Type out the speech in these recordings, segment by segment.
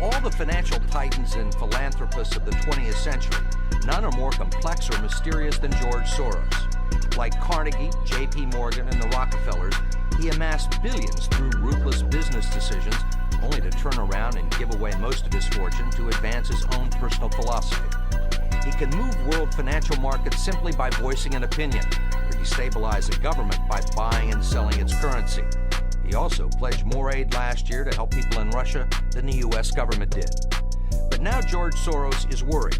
all the financial titans and philanthropists of the 20th century, none are more complex or mysterious than George Soros. Like Carnegie, J.P. Morgan, and the Rockefellers, he amassed billions through ruthless business decisions, only to turn around and give away most of his fortune to advance his own personal philosophy. He can move world financial markets simply by voicing an opinion, or destabilize a government by buying and selling its currency. He also pledged more aid last year to help people in Russia than the U.S. government did. But now George Soros is worried.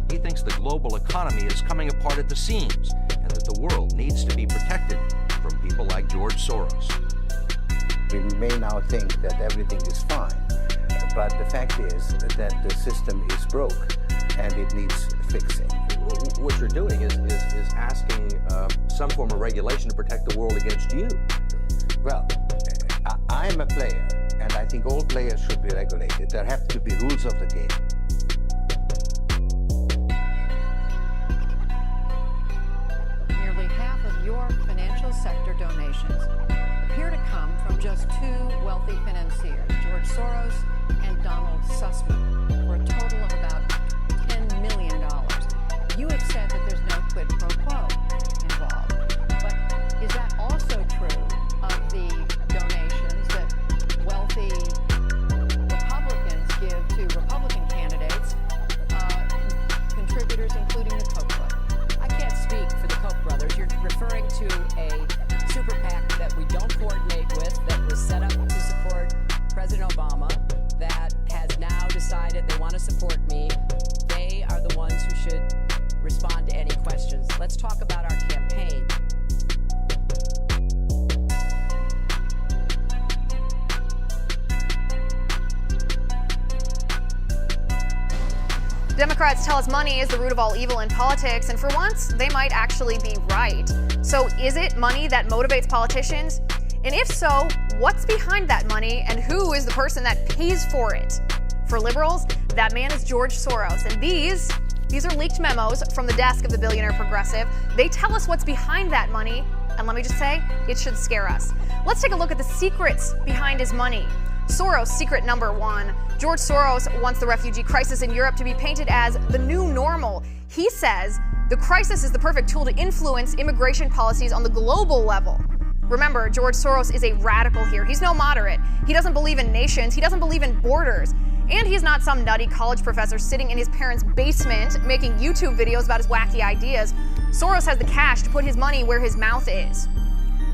He thinks the global economy is coming apart at the seams, and that the world needs to be protected from people like George Soros. We may now think that everything is fine, but the fact is that the system is broke and it needs fixing. What you're doing is asking some form of regulation to protect the world against you. Well, I'm a player, and I think all players should be regulated. There have to be rules of the game. Nearly half of your financial sector donations appear to come from just two wealthy financiers, George Soros and Donald Sussman, for a total of about $10 million. You have said that there's no quid pro quo involved, but is that also true of the donations that wealthy Republicans give to Republican candidates, contributors including the Koch brothers? I can't speak for the Koch brothers. You're referring to a super PAC that we don't coordinate with, that was set up to support President Obama, that has now decided they want to support me. They are the ones who should respond to any questions. Let's talk about our campaign. Democrats tell us money is the root of all evil in politics, and for once, they might actually be right. So is it money that motivates politicians? And if so, what's behind that money, and who is the person that pays for it? For liberals, that man is George Soros, and these are leaked memos from the desk of the billionaire progressive. They tell us what's behind that money, and let me just say, it should scare us. Let's take a look at the secrets behind his money. Soros, secret number one. George Soros wants the refugee crisis in Europe to be painted as the new normal. He says the crisis is the perfect tool to influence immigration policies on the global level. Remember, George Soros is a radical here. He's no moderate. He doesn't believe in nations. He doesn't believe in borders. And he's not some nutty college professor sitting in his parents' basement making YouTube videos about his wacky ideas. Soros has the cash to put his money where his mouth is.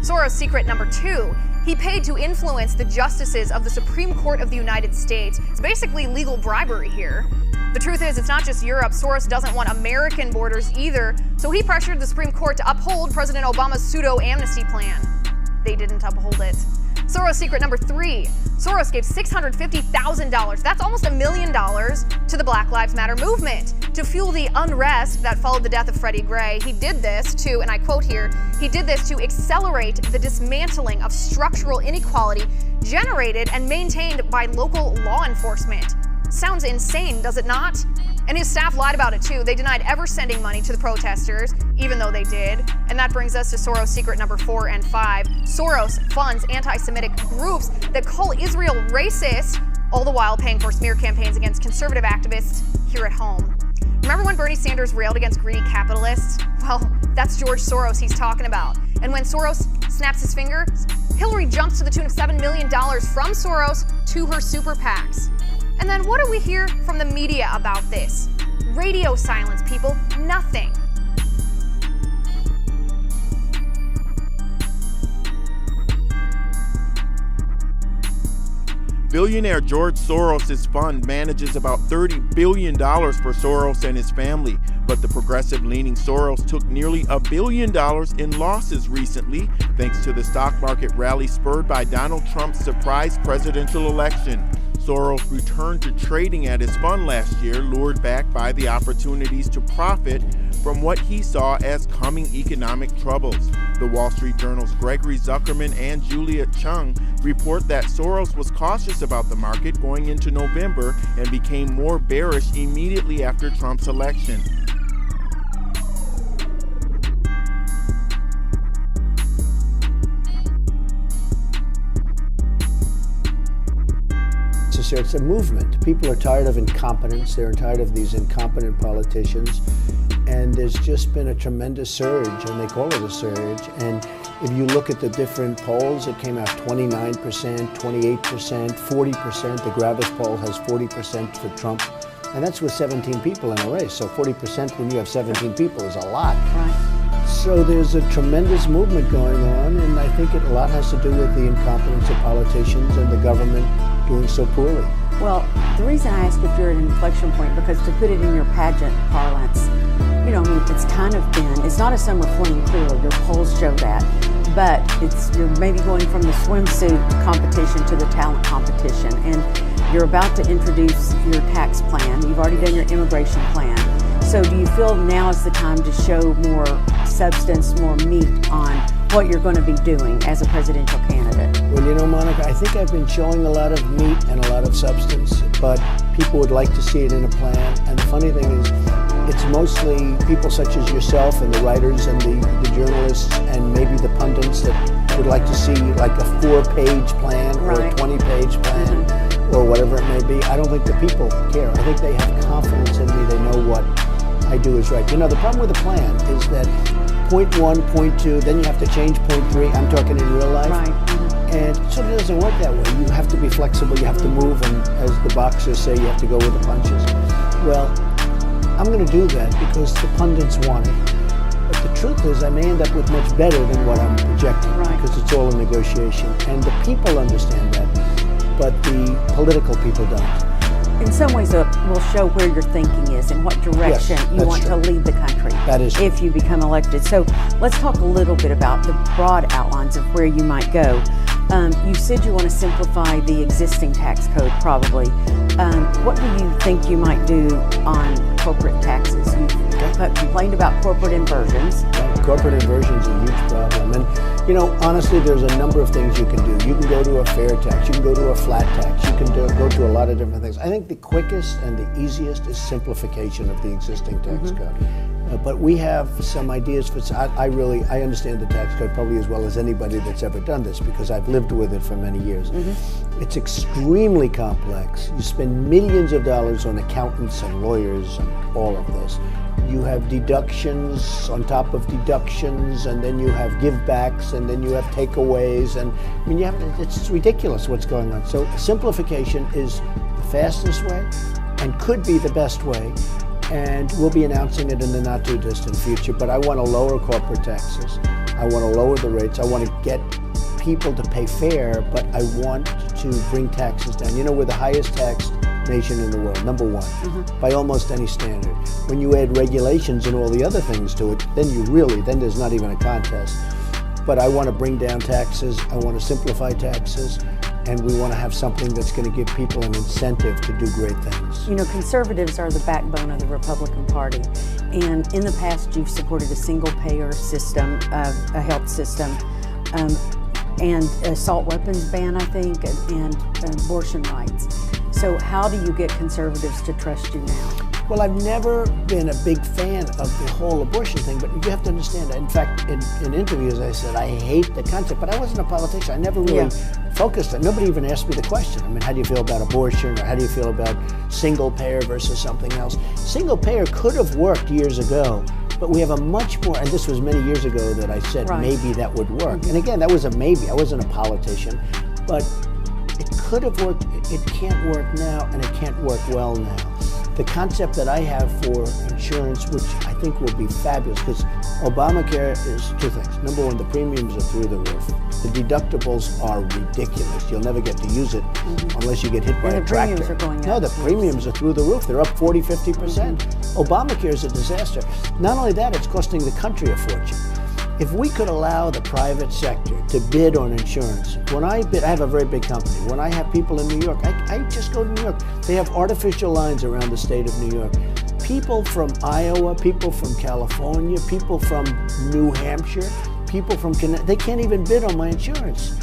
Soros' secret number two. He paid to influence the justices of the Supreme Court of the United States. It's basically legal bribery here. The truth is, it's not just Europe. Soros doesn't want American borders either, so he pressured the Supreme Court to uphold President Obama's pseudo-amnesty plan. They didn't uphold it. Soros' secret number three. Soros gave $650,000, that's almost $1 million, to the Black Lives Matter movement to fuel the unrest that followed the death of Freddie Gray. He did this to, and I quote here, he did this to accelerate the dismantling of structural inequality generated and maintained by local law enforcement. Sounds insane, does it not? And his staff lied about it too. They denied ever sending money to the protesters, even though they did. And that brings us to Soros' secret number 4 and 5. Soros funds anti-Semitic groups that call Israel racist, all the while paying for smear campaigns against conservative activists here at home. Remember when Bernie Sanders railed against greedy capitalists? Well, that's George Soros he's talking about. And when Soros snaps his finger, Hillary jumps to the tune of $7 million from Soros to her super PACs. And then what do we hear from the media about this? Radio silence, people. Nothing. Billionaire George Soros' fund manages about $30 billion for Soros and his family, but the progressive-leaning Soros took nearly $1 billion in losses recently, thanks to the stock market rally spurred by Donald Trump's surprise presidential election. Soros returned to trading at his fund last year, lured back by the opportunities to profit from what he saw as coming economic troubles. The Wall Street Journal's Gregory Zuckerman and Juliet Chung report that Soros was cautious about the market going into November and became more bearish immediately after Trump's election. To this here. It's a movement. People are tired of incompetence. They're tired of these incompetent politicians. And there's just been a tremendous surge, and they call it a surge. And if you look at the different polls, it came out 29%, 28%, 40%. The Gravis poll has 40% for Trump. And that's with 17 people in a race. So 40% when you have 17 people is a lot. Right. So there's a tremendous movement going on, and I think a lot has to do with the incompetence of politicians and the government doing so poorly. Well, the reason I ask if you're at an inflection point, because to put it in your pageant parlance, you know, I mean, it's kind of been, it's not a summer fling, clearly, your polls show that, but you're maybe going from the swimsuit competition to the talent competition, and you're about to introduce your tax plan. You've already done your immigration plan. So do you feel now is the time to show more substance, more meat on what you're going to be doing as a presidential candidate? Well, you know, Monica, I think I've been showing a lot of meat and a lot of substance, but people would like to see it in a plan. And the funny thing is, it's mostly people such as yourself and the writers and the journalists and maybe the pundits that would like to see like a 4-page plan or a 20-page plan or whatever it may be. I don't think the people care. I think they have confidence in me. They know what I do is right. You know, the problem with the plan is that point 1, point 2, then you have to change point 3. I'm talking in real life. Right. And it sort of doesn't work that way. You have to be flexible, you have to move, and as the boxers say, you have to go with the punches. Well, I'm going to do that because the pundits want it. But the truth is, I may end up with much better than what I'm projecting, because it's all a negotiation. And the people understand that, but the political people don't. In some ways, it will show where your thinking is and what direction you want to lead the country. That is true. If you become elected. So let's talk a little bit about the broad outlines of where you might go. You said you want to simplify the existing tax code, probably. What do you think you might do on corporate taxes? You've complained about corporate inversions. Corporate inversion is a huge problem. And, you know, honestly, there's a number of things you can do. You can go to a fair tax. You can go to a flat tax. You can go to a lot of different things. I think the quickest and the easiest is simplification of the existing tax code. But we have some ideas for. I understand the tax code probably as well as anybody that's ever done this because I've lived with it for many years. It's extremely complex. You spend millions of dollars on accountants and lawyers and all of this. You have deductions on top of deductions, and then you have givebacks, and then you have takeaways, and I mean, it's ridiculous what's going on. So simplification is the fastest way and could be the best way. And we'll be announcing it in the not too distant future, but I want to lower corporate taxes. I want to lower the rates. I want to get people to pay fair, but I want to bring taxes down. You know, we're the highest taxed nation in the world, number 1, by almost any standard. When you add regulations and all the other things to it, then there's not even a contest. But I want to bring down taxes. I want to simplify taxes. And we want to have something that's going to give people an incentive to do great things. You know, conservatives are the backbone of the Republican Party. And in the past, you've supported a single-payer system, a health system, and assault weapons ban, I think, and abortion rights. So how do you get conservatives to trust you now? Well, I've never been a big fan of the whole abortion thing, but you have to understand, in fact, in interviews I said, I hate the concept, but I wasn't a politician. I never really focused on it. Nobody even asked me the question. I mean, how do you feel about abortion, or how do you feel about single payer versus something else? Single payer could have worked years ago, but we have a much more, and this was many years ago that I said maybe that would work. And again, that was a maybe. I wasn't a politician, but it could have worked. It can't work now, and it can't work well now. The concept that I have for insurance, which I think will be fabulous, because Obamacare is 2 things. Number 1, the premiums are through the roof. The deductibles are ridiculous. You'll never get to use it unless you get hit by a tractor. The premiums are going up. No, the premiums are through the roof. They're up 40, 50%. Obamacare is a disaster. Not only that, it's costing the country a fortune. If we could allow the private sector to bid on insurance, when I bid, I have a very big company. When I have people in New York, I just go to New York. They have artificial lines around the state of New York. People from Iowa, people from California, people from New Hampshire, people from Connecticut, they can't even bid on my insurance.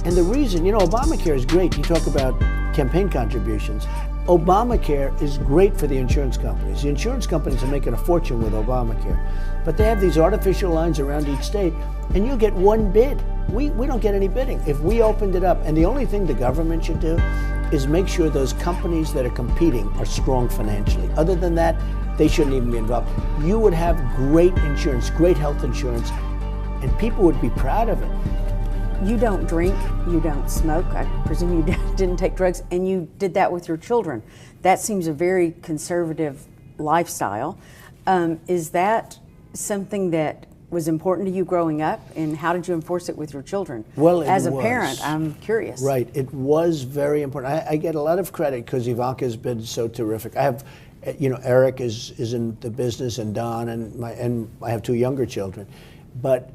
And the reason, you know, Obamacare is great. You talk about campaign contributions. Obamacare is great for the insurance companies. The insurance companies are making a fortune with Obamacare. But they have these artificial lines around each state, and you get one bid. We don't get any bidding. If we opened it up, and the only thing the government should do is make sure those companies that are competing are strong financially. Other than that, they shouldn't even be involved. You would have great insurance, great health insurance, and people would be proud of it. You don't drink, you don't smoke, I presume you didn't take drugs, and you did that with your children. That seems a very conservative lifestyle. Is that something that was important to you growing up, and how did you enforce it with your children? Well, as a parent, I'm curious. Right, it was very important. I get a lot of credit because Ivanka's been so terrific. I have, Eric is in the business, and Don, and I have 2 younger children. But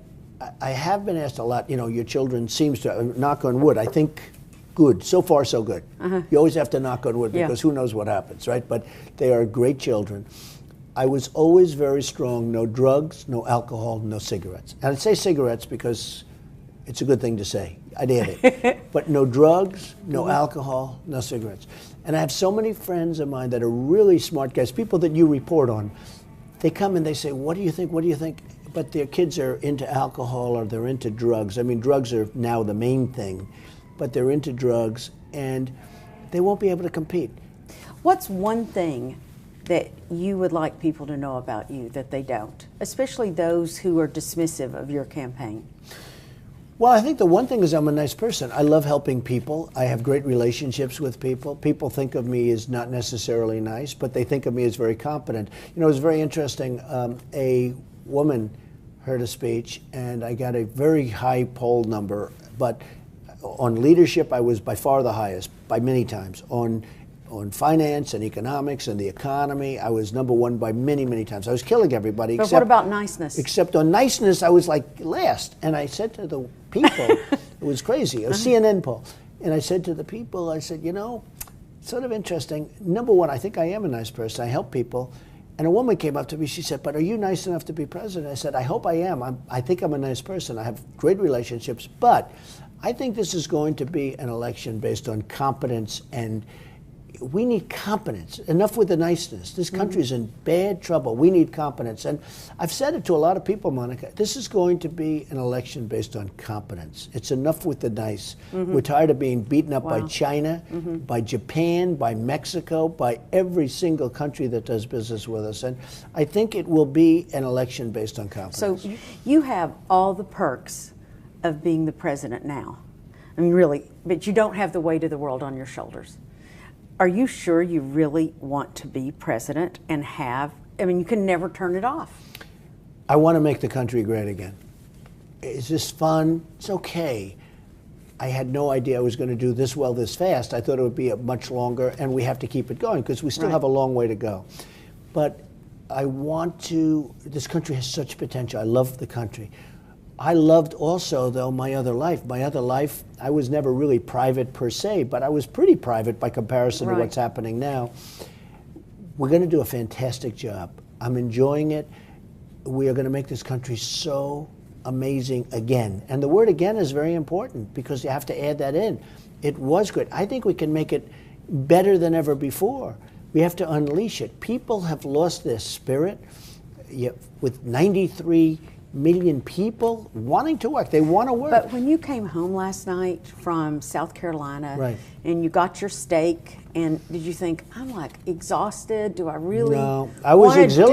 I have been asked a lot, your children seems to, knock on wood, I think good, so far so good. You always have to knock on wood because who knows what happens, right? But they are great children. I was always very strong, no drugs, no alcohol, no cigarettes. And I'd say cigarettes because it's a good thing to say. I'd add it. But no drugs, no alcohol, no cigarettes. And I have so many friends of mine that are really smart guys, people that you report on. They come and they say, what do you think, what do you think? But their kids are into alcohol or they're into drugs. I mean, drugs are now the main thing, but they're into drugs and they won't be able to compete. What's one thing that you would like people to know about you that they don't, especially those who are dismissive of your campaign? Well, I think the one thing is I'm a nice person. I love helping people. I have great relationships with people. People think of me as not necessarily nice, but they think of me as very competent. It was very interesting. A woman heard a speech, and I got a very high poll number, but on leadership, I was by far the highest, by many times. On finance and economics and the economy, I was #1 by many, many times. I was killing everybody. But what about niceness? Except on niceness, I was like last. And I said to the people, it was crazy, a CNN poll. And I said to the people, I said, sort of interesting. #1, I think I am a nice person. I help people. And a woman came up to me, she said, but are you nice enough to be president? I said, I hope I am. I think I'm a nice person. I have great relationships. But I think this is going to be an election based on competence, and we need competence. Enough with the niceness. This country's in bad trouble. We need competence. And I've said it to a lot of people, Monica, this is going to be an election based on competence. It's enough with the nice. We're tired of being beaten up by China, by Japan, by Mexico, by every single country that does business with us. And I think it will be an election based on competence. So you have all the perks of being the president now. I mean, really, but you don't have the weight of the world on your shoulders. Are you sure you really want to be president and you can never turn it off? I want to make the country great again. Is this fun? It's okay. I had no idea I was going to do this well this fast. I thought it would be much longer, and we have to keep it going because we still have a long way to go. But I want to, this country has such potential. I love the country. I loved also, though, my other life. My other life, I was never really private per se, but I was pretty private by comparison to what's happening now. We're going to do a fantastic job. I'm enjoying it. We are going to make this country so amazing again. And the word again is very important because you have to add that in. It was good. I think we can make it better than ever before. We have to unleash it. People have lost their spirit with 93 million people wanting to work. They want to work. But when you came home last night from South Carolina and you got your steak, and did you think, I'm like exhausted? Do I really? No, I was exhilarated.